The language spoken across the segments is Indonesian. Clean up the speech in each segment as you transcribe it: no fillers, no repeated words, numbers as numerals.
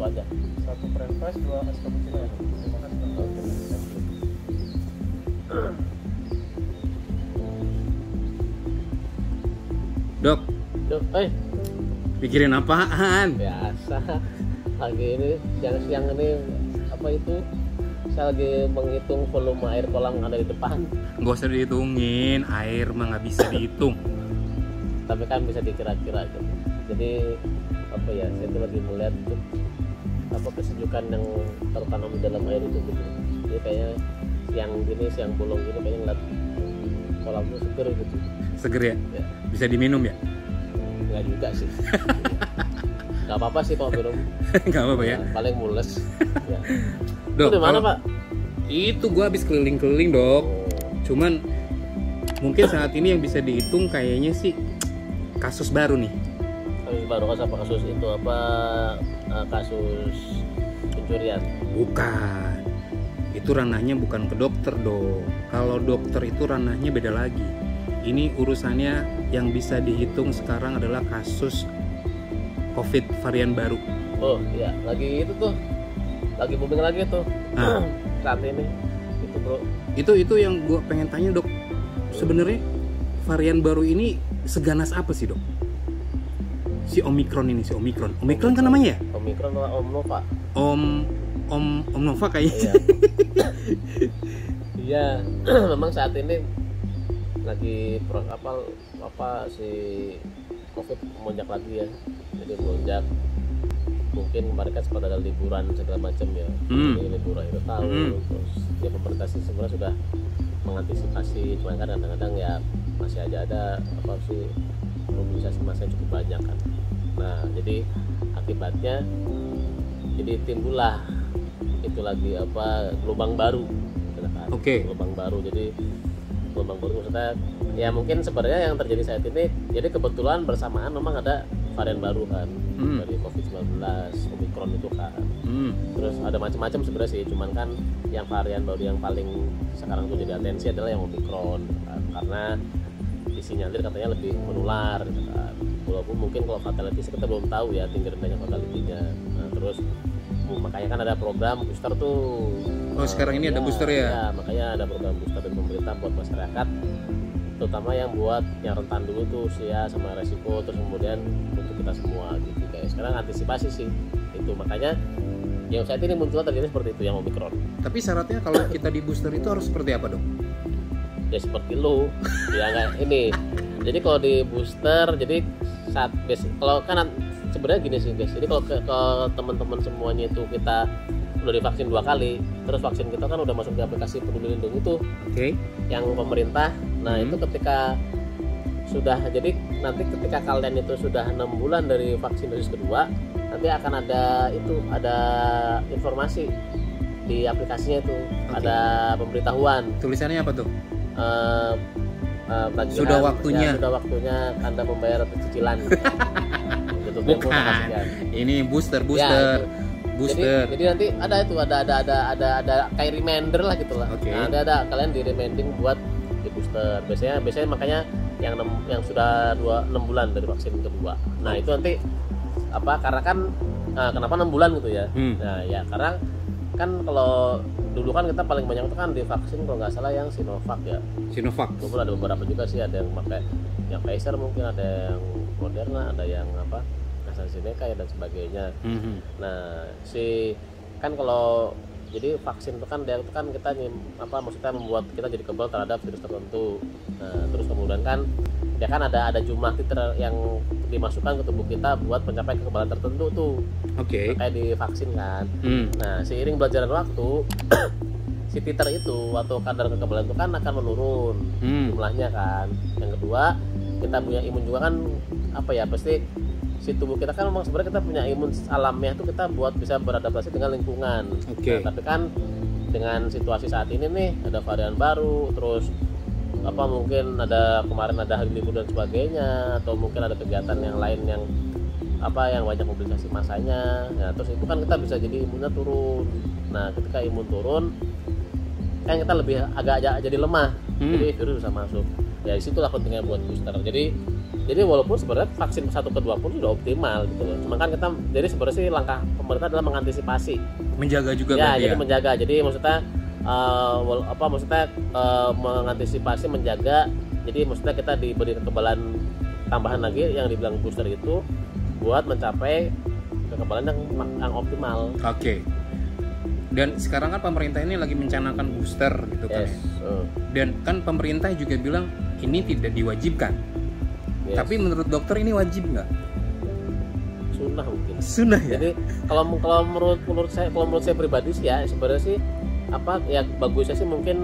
aja. 1 French fries, 2 es cappuccino ya. Terima kasih. Oke. Dok, Duh, pikirin apaan? biasa. Lagi ini siang-siang ini apa itu? Saya lagi menghitung volume air kolam yang ada di depan. Nggak usah dihitungin, air mah nggak bisa dihitung. Tapi kan bisa dikira-kira gitu. Jadi apa ya? Saya tuh lagi melihat tuh apa kesejukan yang tertanam di dalam air itu gitu. Jadi kayaknya siang bolong gini kayaknya ngeliat kolam itu seger gitu. Seger ya? Ya. Bisa diminum ya? Enggak juga sih. Enggak apa-apa sih kalau minum. Nggak apa-apa ya? Paling mules. Ya. Dok, Itu di mana, kalau- Pak? Itu gua habis keliling-keliling, Dok. Cuman mungkin saat ini yang bisa dihitung kayaknya sih kasus baru nih. Kasus baru apa kasus itu apa kasus pencurian? Bukan. Itu ranahnya bukan ke dokter, Dok. Kalau dokter itu ranahnya beda lagi. Ini urusannya yang bisa dihitung sekarang adalah kasus COVID varian baru. Oh iya, lagi itu tuh. Lagi booming lagi tuh. Nah. Saat ini. Itu, Bro. Itu yang gue pengen tanya, Dok. Sebenarnya varian baru ini seganas apa sih, Dok? Si Omikron ini, si Omikron. Omikron kan namanya ya? Omikron atau Om Nova? Om Nova kayaknya. Iya. Iya, memang saat ini lagi apa si COVID melonjak lagi ya. Jadi melonjak. Mungkin kemarin kan sempat ada liburan segala macam ya. Jadi liburan akhir tahun. Terus ya pemerintah sih sebenarnya sudah mengantisipasi, cuma kan kadang-kadang ya masih aja ada apa sih mobilisasi massa yang cukup banyak kan. Nah, jadi akibatnya jadi timbullah itu lagi apa gelombang baru gitu kan. Oke. Gelombang baru. Jadi gelombang baru maksudnya ya mungkin sebenarnya yang terjadi saat ini jadi kebetulan bersamaan memang ada varian baru kan dari COVID-19 Omikron itu kan. Terus ada macam-macam sebenarnya sih, cuman kan yang varian baru yang paling sekarang tuh jadi atensi adalah yang Omikron kan. Karena disinyalir katanya lebih menular gitu kan. Walaupun mungkin kalau fatality kita belum tahu ya tinggi rendahnya fatality-nya. Nah, terus makanya kan ada program booster tuh. Oh, sekarang ini ada booster ya? Ya, makanya ada program booster dari pemerintah buat masyarakat, terutama yang buat yang rentan dulu tuh usia sama resiko, terus kemudian untuk kita semua gitu. Kayak sekarang antisipasi sih itu, makanya yang saat ini muncul terjadi seperti itu yang Omikron. Tapi syaratnya kalau kita di booster itu harus seperti apa, Dok? Ya seperti lu ya nggak ini. Jadi kalau di booster, jadi saat kalau kan sebenarnya gini sih guys. Jadi kalau ke teman-teman semuanya itu kita udah divaksin 2 kali, terus vaksin kita kan udah masuk di aplikasi Peduli Lindungi itu, Oke. yang pemerintah. Nah itu ketika sudah, jadi nanti ketika kalian itu sudah 6 bulan dari vaksin dosis kedua, nanti akan ada informasi di aplikasinya itu. Ada pemberitahuan. Tulisannya apa tuh? Tagihan, Sudah waktunya. ya, sudah waktunya Anda membayar cicilan. Gitu, Bukan. Ini booster. Ya, Booster. Jadi nanti ada kayak reminder lah gitu lah. Oke. Nah, ada kalian di reminding buat di booster. Biasanya makanya yang sudah 6 bulan dari vaksin kedua. Nah, itu nanti apa? Karena kan kenapa 6 bulan gitu ya? Nah, ya karena kan kalau dulu kan kita paling banyak itu kan divaksin kalau nggak salah yang Sinovac ya. Sinovac. Walaupun ada beberapa juga sih, ada yang pakai yang Pfizer, mungkin ada yang Moderna, ada yang apa AstraZeneca ya dan sebagainya. Nah kan kalau jadi vaksin itu kan dia itu kan kita maksudnya membuat kita jadi kebal terhadap virus tertentu. Nah terus kemudian kan dia kan ada jumlah titer yang dimasukkan ke tubuh kita buat mencapai kekebalan tertentu tuh. Oke. Kayak di vaksin kan. Nah seiring berjalan waktu si titer itu atau kadar kekebalan itu kan akan menurun jumlahnya kan. Yang kedua kita punya imun juga kan pasti si tubuh kita kan memang sebenarnya kita punya imun alamiah tuh kita buat bisa beradaptasi dengan lingkungan. Oke. Nah, tapi kan dengan situasi saat ini nih ada varian baru, terus mungkin kemarin ada hari libur dan sebagainya, atau mungkin ada kegiatan yang lain yang banyak mobilisasi masanya. Nah, terus itu kan kita bisa jadi imunnya turun. Nah, ketika imun turun kan kita lebih agak jadi lemah. Jadi virus bisa masuk. Ya disitulah pentingnya buat booster. Jadi Jadi walaupun sebenarnya vaksin 1 ke 2 pun sudah optimal gitu loh. Cuma kan kita, jadi sebenarnya sih langkah pemerintah adalah mengantisipasi. Menjaga juga Ya, berarti jadi ya. menjaga. Jadi maksudnya mengantisipasi, menjaga. Jadi maksudnya kita diberi kekebalan tambahan lagi yang dibilang booster itu buat mencapai kekebalan yang optimal. Oke. Dan sekarang kan pemerintah ini lagi mencanangkan booster gitu kan Yes. ya. Dan kan pemerintah juga bilang ini tidak diwajibkan. Yes. Tapi menurut dokter ini wajib nggak? Sunnah mungkin. Sunnah ya. Jadi kalau menurut saya pribadi sih ya sebenarnya sih ya bagusnya sih mungkin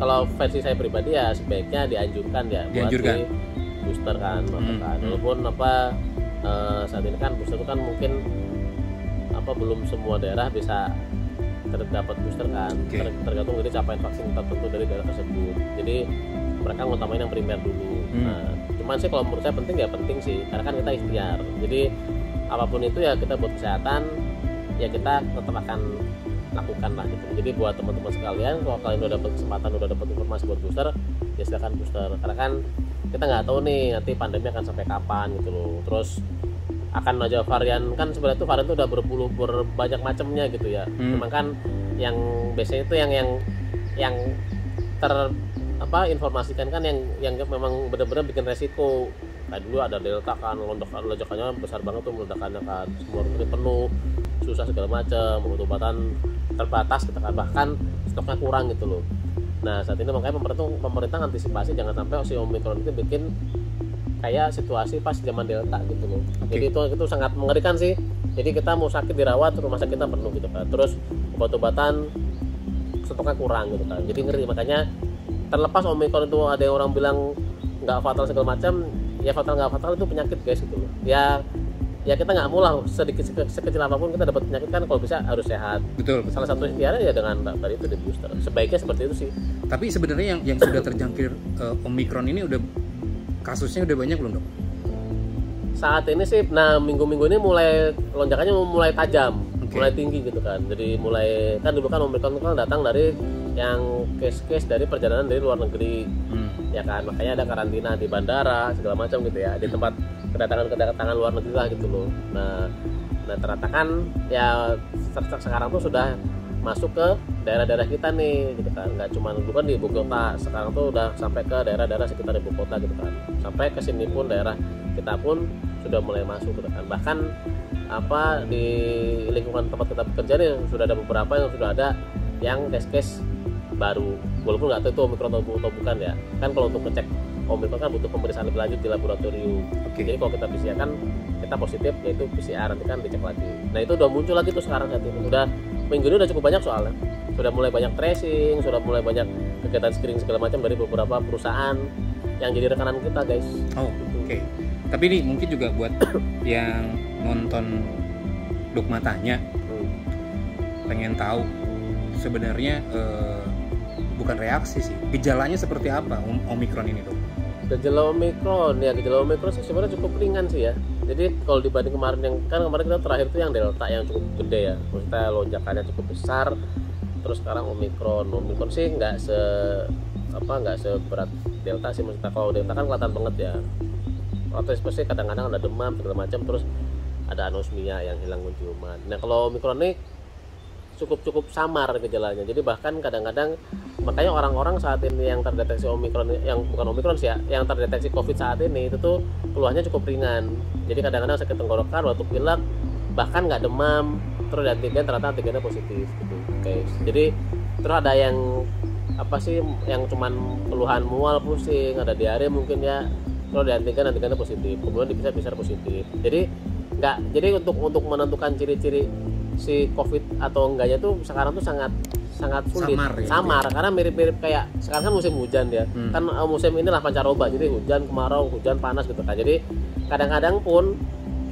kalau versi saya pribadi ya sebaiknya dianjurkan ya Dianjurkan. buat di booster kan, walaupun saat ini kan booster itu kan mungkin belum semua daerah bisa terdapat booster kan. Oke. Tergantung dari capaian vaksin tertentu dari daerah tersebut. Jadi mereka ngutamain yang primer dulu. Nah, cuman sih kalau menurut saya penting sih karena kan kita ikhtiar. Jadi apapun itu ya kita buat kesehatan ya kita tetap akan lakukan lah gitu. Jadi buat teman-teman sekalian kalau kalian udah dapat kesempatan, udah dapat informasi buat booster ya silakan booster karena kan kita nggak tahu nih nanti pandemi akan sampai kapan gitu loh. Terus akan aja varian kan sebenarnya tuh varian tuh udah berbanyak macamnya gitu ya. Memang kan yang biasanya itu yang informasikan kan yang memang benar-benar bikin resiko. Nah dulu ada delta kan lonjakannya besar banget tuh meledakannya kan, semua rumah penuh, susah segala macam, obat-obatan terbatas gitu kan, bahkan stoknya kurang gitu loh. Nah saat ini makanya pemerintah antisipasi jangan sampai si Omicron itu bikin kayak situasi pas zaman delta gitu loh. Jadi itu sangat mengerikan sih. Jadi kita mau sakit dirawat rumah sakit kita penuh gitu kan, terus obat-obatan stoknya kurang gitu kan, jadi ngeri. Makanya terlepas Omicron itu ada yang orang bilang nggak fatal segala macam, ya fatal nggak fatal itu penyakit guys gitu loh. Ya kita nggak mau lah sedikit sekecil apapun kita dapat penyakit kan, kalau bisa harus sehat. Betul. Salah satu ikhtiarnya ya dengan tadi itu di booster. Sebaiknya seperti itu sih. Tapi sebenarnya yang sudah terjangkit Omicron ini kasusnya udah banyak belum dok? Saat ini sih, nah minggu-minggu ini lonjakannya mulai tajam, mulai tinggi gitu kan. Jadi mulai kan dulu kan Omicron kan datang dari yang case-case dari perjalanan dari luar negeri, ya kan. Makanya ada karantina di bandara segala macam gitu ya, di tempat kedatangan luar negeri lah gitu loh. Nah ternyata kan ya sekarang tuh sudah masuk ke daerah-daerah kita nih gitu kan, nggak cuma dulu kan di ibu kota, sekarang tuh udah sampai ke daerah-daerah sekitar ibu kota gitu kan, sampai ke sini pun daerah kita pun sudah mulai masuk gitu kan. Bahkan di lingkungan tempat kita bekerja nih sudah ada beberapa yang sudah ada yang case baru, walaupun nggak tahu itu Omicron atau bukan ya kan. Kalau untuk ngecek Omicron kan butuh pemeriksaan lebih lanjut di laboratorium. Jadi kalau kita PCR kan kita positif yaitu PCR, nanti kan dicek lagi. Nah itu udah muncul lagi tuh sekarang saat ini, udah minggu ini udah cukup banyak soalnya, sudah mulai banyak tracing, sudah mulai banyak kegiatan screening segala macam dari beberapa perusahaan yang jadi rekanan kita guys. Oke. Tapi ini mungkin juga buat yang nonton Dogma Tanya pengen tahu sebenarnya bukan reaksi sih, gejalanya seperti apa Omicron ini dok? Gejala Omicron sih sebenarnya cukup ringan sih ya. Jadi kalau dibanding kemarin kita terakhir itu yang delta yang cukup gede ya, maksudnya lonjakannya cukup besar. Terus sekarang Omicron sih nggak seberat delta sih. Maksudnya kalau delta kan kelihatan banget ya, atau especially kadang-kadang ada demam segala macam, terus ada anosmia yang hilang penciuman. Nah kalau Omicron ini cukup samar gejalanya. Jadi bahkan kadang-kadang makanya orang-orang saat ini yang terdeteksi Omicron, yang bukan Omicron sih ya, yang terdeteksi COVID saat ini itu tuh keluhannya cukup ringan. Jadi kadang-kadang sakit tenggorokan, batuk pilek, bahkan nggak demam, terus antigen ternyata antigennya positif gitu guys. Jadi terus ada yang yang cuman keluhan mual, pusing, ada diare mungkin ya, terus di antigennya positif, kemudian di PCR positif. Jadi untuk menentukan ciri-ciri si COVID atau enggaknya tuh sekarang tuh sangat sulit, samar karena mirip-mirip kayak sekarang kan musim hujan ya, kan musim inilah pancaroba, jadi hujan kemarau, hujan panas gitu kan. Jadi kadang-kadang pun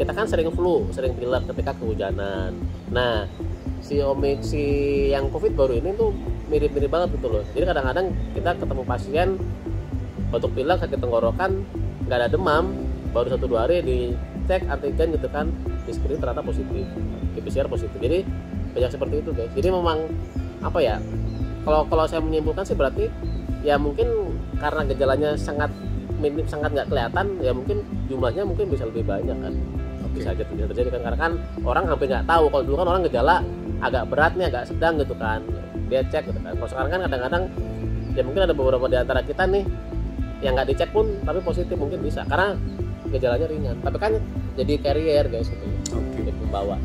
kita kan sering flu, sering pilek ketika kehujanan. Nah si yang COVID baru ini tuh mirip-mirip banget gitu loh. Jadi kadang-kadang kita ketemu pasien batuk pilek, sakit tenggorokan, nggak ada demam, baru 1-2 hari dicek antigen gitu kan, di screen ternyata positif, di PCR positif. Jadi banyak seperti itu guys. Jadi memang kalau saya menyimpulkan sih berarti ya mungkin karena gejalanya sangat sangat nggak kelihatan, ya mungkin jumlahnya mungkin bisa lebih banyak kan. Bisa aja terjadi kan, karena kan orang hampir nggak tahu. Kalau dulu kan orang gejala agak berat nih, agak sedang gitu kan, dia cek gitu kan. Kalau sekarang kan kadang-kadang ya mungkin ada beberapa di antara kita nih yang nggak dicek pun tapi positif, mungkin bisa karena gejalanya ringan, tapi kan jadi carrier guys gitu. Jadi pembawa.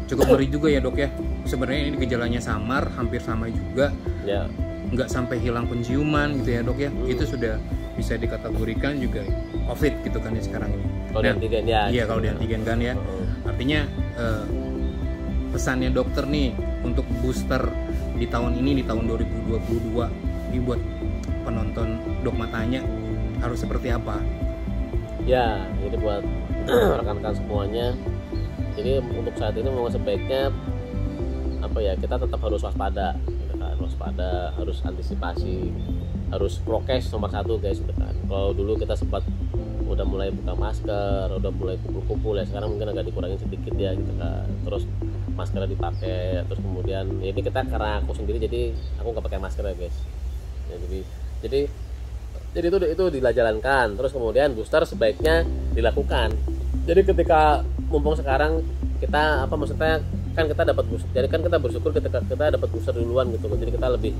Cukup ngeri juga ya dok ya. Sebenarnya ini gejalanya samar, hampir sama juga. Ya. Nggak sampai hilang penciuman gitu ya dok ya. Itu sudah bisa dikategorikan juga COVID gitu kan ya sekarang ini. Kalau di antigen ya. Iya kalau di antigen kan ya. Artinya pesannya dokter nih untuk booster di tahun ini, di tahun 2022 ini buat penonton Dok Matanya harus seperti apa? Ya, jadi buat rekan-rekan semuanya, jadi untuk saat ini memang sebaiknya apa ya, kita tetap harus waspada, gitu kan? Waspada, harus antisipasi, harus prokes nomor 1 guys, gitu kan. Kalau dulu kita sempat udah mulai buka masker, udah mulai kumpul-kumpul ya, sekarang mungkin agak dikurangin sedikit ya gitu kan. Terus maskernya dipakai, terus kemudian ya ini kita karena aku sendiri jadi aku nggak pakai masker ya guys. Ya, jadi itu dijalankan. Terus kemudian booster sebaiknya dilakukan. Jadi ketika mumpung sekarang kita apa maksudnya kan kita dapat booster, jadi kan kita bersyukur ketika kita dapat booster duluan gitu. Jadi kita lebih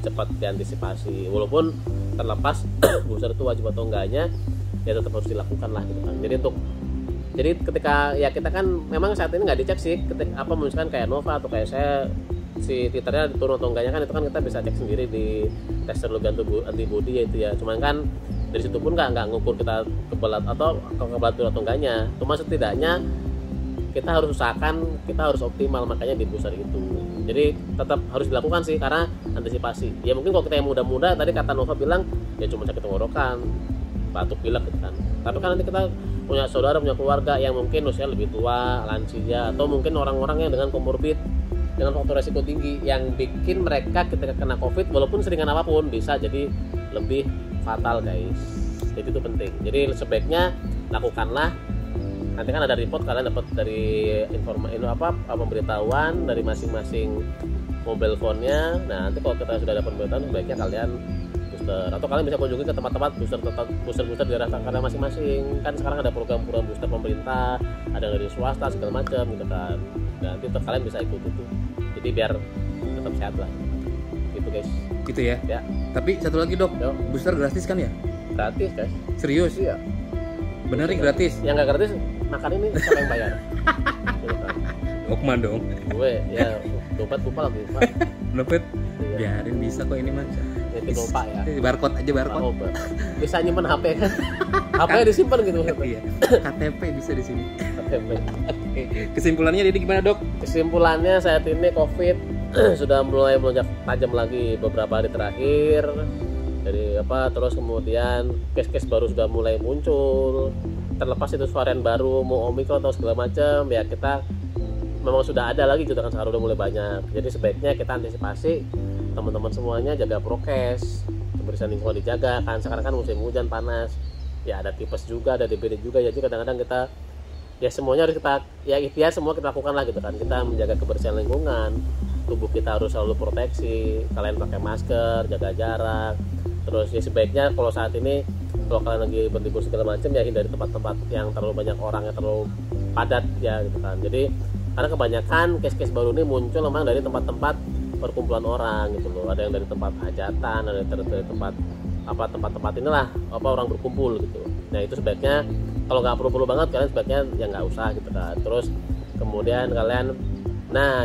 cepat diantisipasi, walaupun terlepas booster itu wajib atau enggaknya ya tetap harus dilakukan lah gitu kan. Jadi ketika ya kita kan memang saat ini nggak dicek sih ketika apa misalkan kayak Nova atau kayak saya si titernya turun atau enggaknya kan itu kan kita bisa cek sendiri di tes serologi antibody ya itu ya. Cuman kan dari situ pun nggak ngukur kita kebelat atau enggaknya. Cuma setidaknya kita harus usahakan, kita harus optimal, makanya di booster itu. Jadi tetap harus dilakukan sih karena antisipasi. Ya mungkin kalau kita yang muda-muda tadi kata Nova bilang ya cuma sakit tenggorokan, batuk pilek gitu kan. Tapi kan nanti kita punya saudara, punya keluarga yang mungkin usia lebih tua, lansia, atau mungkin orang-orang yang dengan komorbid, dengan faktor resiko tinggi yang bikin mereka ketika kena COVID walaupun seringan apapun bisa jadi lebih fatal guys. Jadi itu penting. Jadi sebaiknya lakukanlah. Nanti kan ada report kalian dapat dari pemberitahuan dari masing-masing mobile phone-nya. Nah, nanti kalau kita sudah dapat pemberitahuan sebaiknya kalian booster, atau kalian bisa kunjungi ke tempat-tempat booster di daerah kalian masing-masing. Kan sekarang ada program-program booster pemerintah, ada dari swasta segala macam gitu kan. Dan nanti kalian bisa ikut itu. Jadi biar tetap sehat lah. Gitu guys. Gitu ya. Ya. Tapi satu lagi dok, booster gratis kan ya? Gratis guys. Serius? Iya. Bener nih gratis? Yang nggak gratis makan ini siapa yang bayar? Okman dong. Gue ya dompet lupa lagi Pak. Dompet? Biarin bisa kok ini mah. Itu lupa ya. Barcode aja barcode. Bisa nyimpen HP kan? HP-nya disimpan gitu. Iya. KTP bisa di sini. KTP. Kesimpulannya jadi gimana dok? Kesimpulannya saat ini COVID sudah mulai melonjak tajam lagi beberapa hari terakhir. Dari terus kemudian case-case baru sudah mulai muncul. Terlepas itu varian baru mau Omicron atau segala macam ya, kita memang sudah ada lagi gitu kan, sekarang udah mulai banyak. Jadi sebaiknya kita antisipasi, teman-teman semuanya jaga prokes, kebersihan lingkungan dijaga kan. Sekarang kan musim hujan panas ya, ada tipes juga, ada DBD juga ya. Jadi kadang-kadang kita ya semuanya harus kita ya ikhtiar semua kita lakukan lah gitu kan. Kita menjaga kebersihan lingkungan, tubuh kita harus selalu proteksi, kalian pakai masker, jaga jarak. Terus ya sebaiknya kalau saat ini kalau kalian lagi berlibur segala macam ya hindari tempat-tempat yang terlalu banyak orang, yang terlalu padat ya gitu kan. Jadi karena kebanyakan case-case baru ini muncul memang dari tempat-tempat perkumpulan orang gitu loh. Ada yang dari tempat hajatan, ada yang dari tempat-tempat inilah orang berkumpul gitu. Nah itu sebaiknya kalau nggak perlu banget kalian sebaiknya ya nggak usah gitu kan. Terus kemudian kalian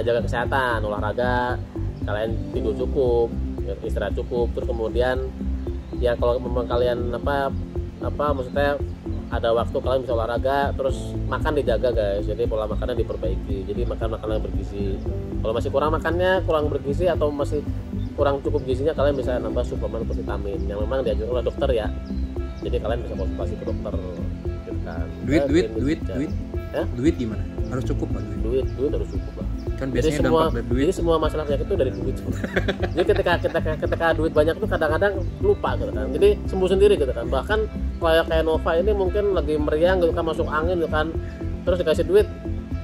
jaga kesehatan, olahraga, kalian tidur cukup, istirahat cukup. Terus kemudian ya kalau memang kalian maksudnya ada waktu kalian bisa olahraga, terus makan dijaga guys. Jadi pola makannya diperbaiki. Jadi makan makanan yang bergizi. Kalau masih kurang bergizi atau masih kurang cukup gizinya, kalian bisa nambah suplemen atau vitamin yang memang dianjurkan oleh dokter ya. Jadi kalian bisa konsultasi ke dokter gitu kan. Duit gimana? Harus cukup nggak duit? Duit harus cukup lah. Kan biasanya jadi semua masalah penyakit itu dari duit. Jadi ketika duit banyak itu kadang-kadang lupa gitu kan. Jadi sembuh sendiri gitu kan. Bahkan kayak Nova ini mungkin lagi meriang gitu kan, masuk angin gitu kan. Terus dikasih duit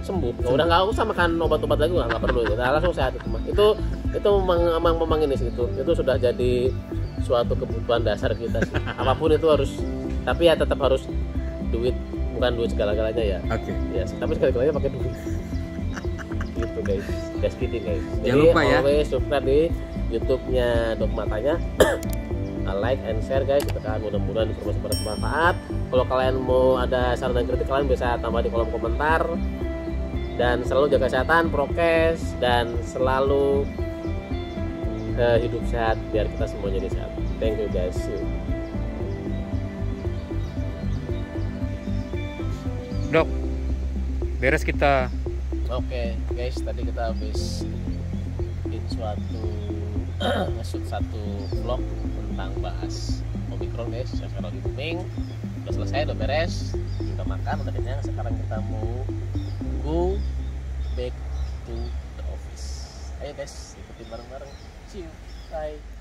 sembuh. Udah nggak usah makan obat-obat lagi, nggak perlu gitu. Langsung sehat itu mah. Itu memang ini sih itu sudah jadi suatu kebutuhan dasar kita sih. Apapun itu harus, tapi ya tetap harus duit, bukan duit segala-galanya ya. Oke. Ya, tapi segala-galanya pakai duit. Gitu guys, just kidding guys. Jangan lupa ya, always subscribe di YouTube-nya Dok Matanya. Like and share guys, kita kan mudah-mudahan informasi bermanfaat. Kalau kalian mau ada saran dan kritik, kalian bisa tambah di kolom komentar. Dan selalu jaga kesehatan, prokes, dan selalu hidup sehat biar kita semua jadi sehat. Thank you guys. See you. Dok, beres kita. Oke guys, tadi kita habis bikin nge-shoot satu vlog tentang bahas Omicron guys, yang sekarang lagi booming. Udah selesai, udah beres, udah makan, udah kenyang. Sekarang kita mau go back to the office. Ayo guys, ikutin bareng-bareng. See you, bye.